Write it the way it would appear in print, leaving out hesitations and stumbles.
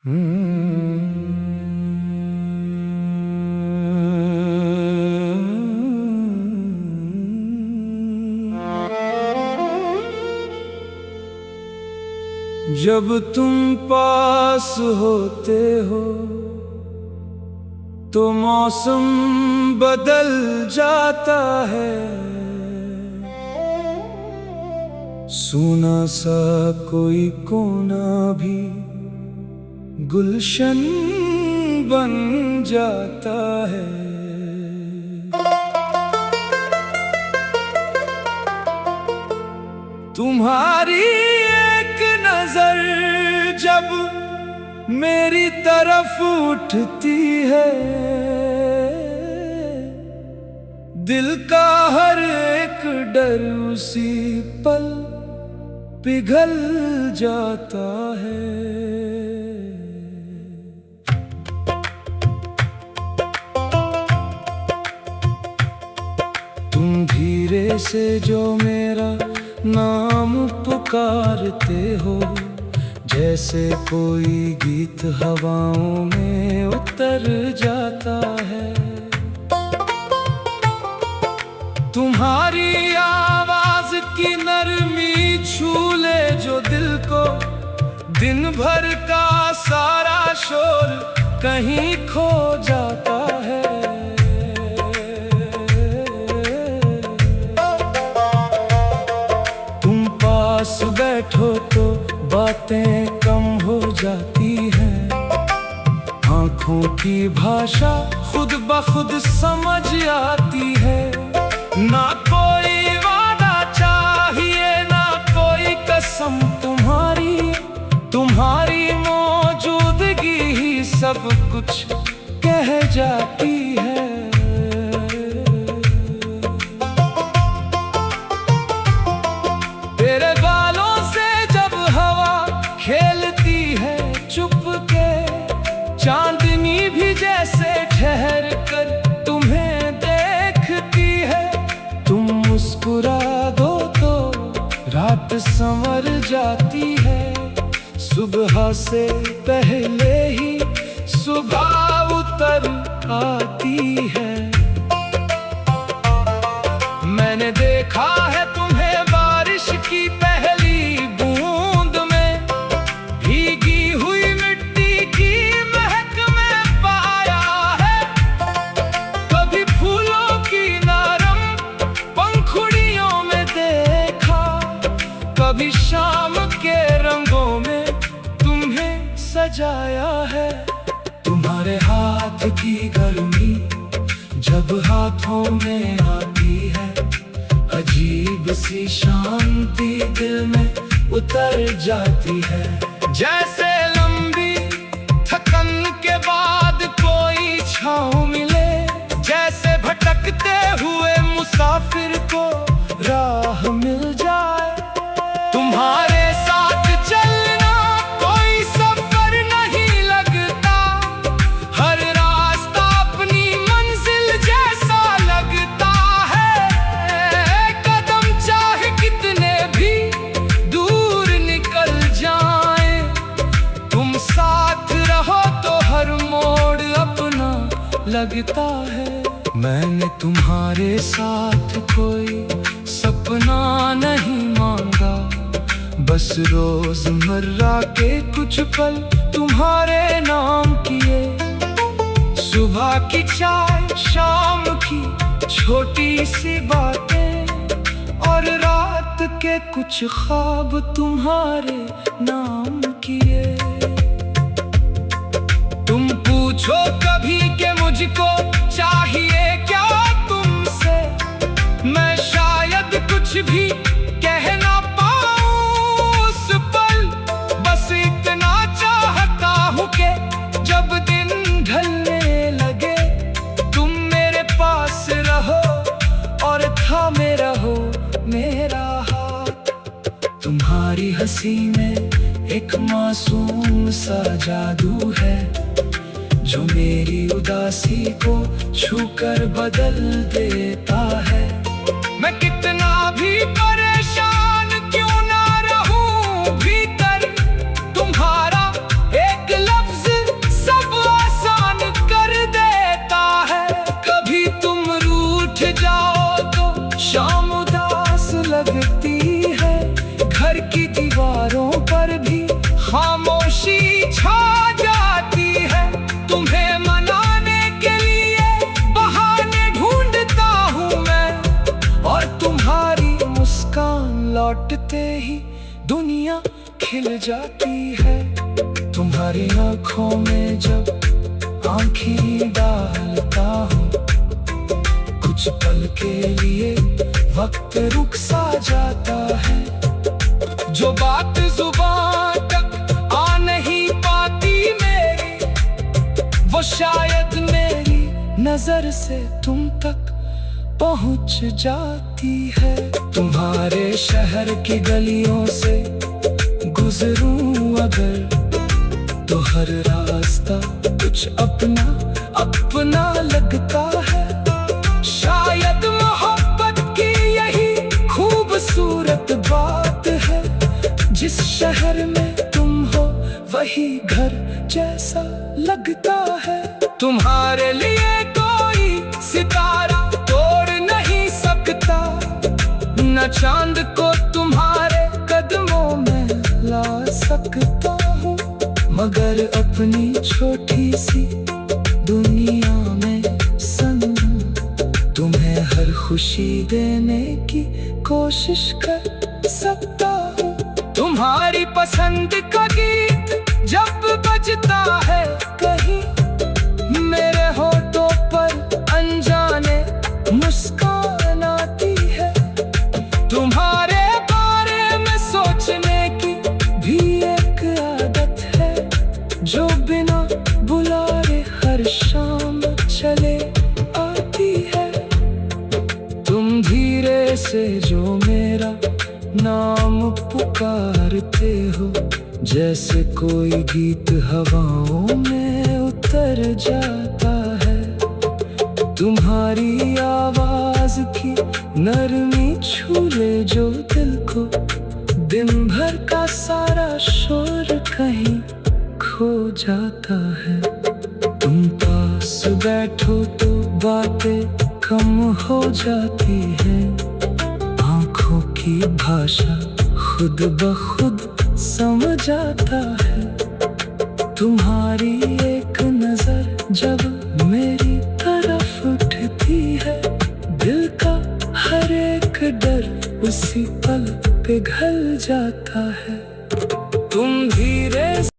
जब तुम पास होते हो तो मौसम बदल जाता है। सूना सा कोई कोना भी गुलशन बन जाता है। तुम्हारी एक नजर जब मेरी तरफ उठती है, दिल का हर एक डर उसी पल पिघल जाता है। तुम धीरे से जो मेरा नाम पुकारते हो, जैसे कोई गीत हवाओं में उतर जाता है। तुम्हारी आवाज की नरमी छू ले जो दिल को, दिन भर का सारा शोर कहीं खो जाता है। तुम पास बैठो तो बातें कम हो जाती हैं। आँखों की भाषा खुद ब खुद समझ आती है। ना कोई वादा चाहिए ना कोई कसम, तुम्हारी मौजूदगी ही सब कुछ कह जाती है। तेरे बालों से जब हवा खेलती है चुपके, चांदनी भी जैसे ठहर कर तुम्हें देखती है। तुम मुस्कुरा दो तो रात संवर जाती है। सुबह से पहले ही सुबह उतर आती है। मैंने देखा है तुम्हें बारिश की पहली बूंद में, भीगी हुई मिट्टी की महक में पाया है। कभी फूलों की नरम पंखुड़ियों में देखा, कभी शाम के रंगों में तुम्हें सजाया है। तुम्हारे हाथ की गर्मी जब हाथों में आती है, अजीब सी शांति दिल में उतर जाती है। जैसे लंबी थकन के बाद कोई छाँव मिले, जैसे भटकते हुए मुसाफिर को राह मिल जाए। तुम्हारे साथ चलना कोई सफर नहीं लगता, हर रास्ता अपनी मंजिल जैसा लगता है। कदम चाहे कितने भी दूर निकल जाएं, तुम साथ रहो तो हर मोड़ अपना लगता है। मैंने तुम्हारे साथ कोई सपना नहीं मांगा, बस रोजमर्रा के कुछ पल तुम्हारे नाम किए। सुबह की चाय, शाम की छोटी सी बातें और रात के कुछ ख्वाब तुम्हारे नाम किए। तुम पूछो कभी कि मुझको चाहिए क्या तुमसे, मैं शायद कुछ भी कह ना पाऊं उस पल। बस इतना चाहता हूँ कि जब दिन ढलने लगे तुम मेरे पास रहो और थामे रहो मेरा हाथ। तुम्हारी हंसी में एक मासूम सा जादू है, जो मेरी उदासी को छूकर बदल देता है। मैं कितना भी परेशान क्यों ना रहूं, भीतर तुम्हारा एक लफ्ज जाती है। तुम्हारी आंखों में जब आंखें डालता हूँ, कुछ पल के लिए वक्त रुक सा जाता है। जो बात जुबान तक आ नहीं पाती मेरी, वो शायद मेरी नजर से तुम तक पहुंच जाती है। तुम्हारे शहर की गलियों से गुजरूं अगर, तो हर रास्ता कुछ अपना अपना लगता है। शायद मोहब्बत की यही खूबसूरत बात है, जिस शहर में तुम हो वही घर जैसा लगता है। तुम्हारे लिए कोई सितारा तोड़ नहीं सकता, न चांद को तुम्हारे कदमों में ला सकता हूँ, मगर अपनी छोटी सी दुनिया में सनम तुम्हें हर खुशी देने की कोशिश कर सकता हूँ। तुम्हारी पसंद का गीत जब बजता है कहीं, मेरे होठों पर अनजाने मुस्कान आती है। तुम्हारे बारे में सोचने की भी एक आदत है, जो बिना बुलाए हर शाम चले आती है। तुम धीरे से जो मेरा नाम पुकारते हो, जैसे कोई गीत हवाओं में उतर जाता है। तुम्हारी आवाज की नरमी छू ले जो दिल को, दिन भर का सारा शोर कहीं खो जाता है। तुम पास बैठो तो बातें कम हो जाती है, आंखों की भाषा खुद ब खुद समझ आता है।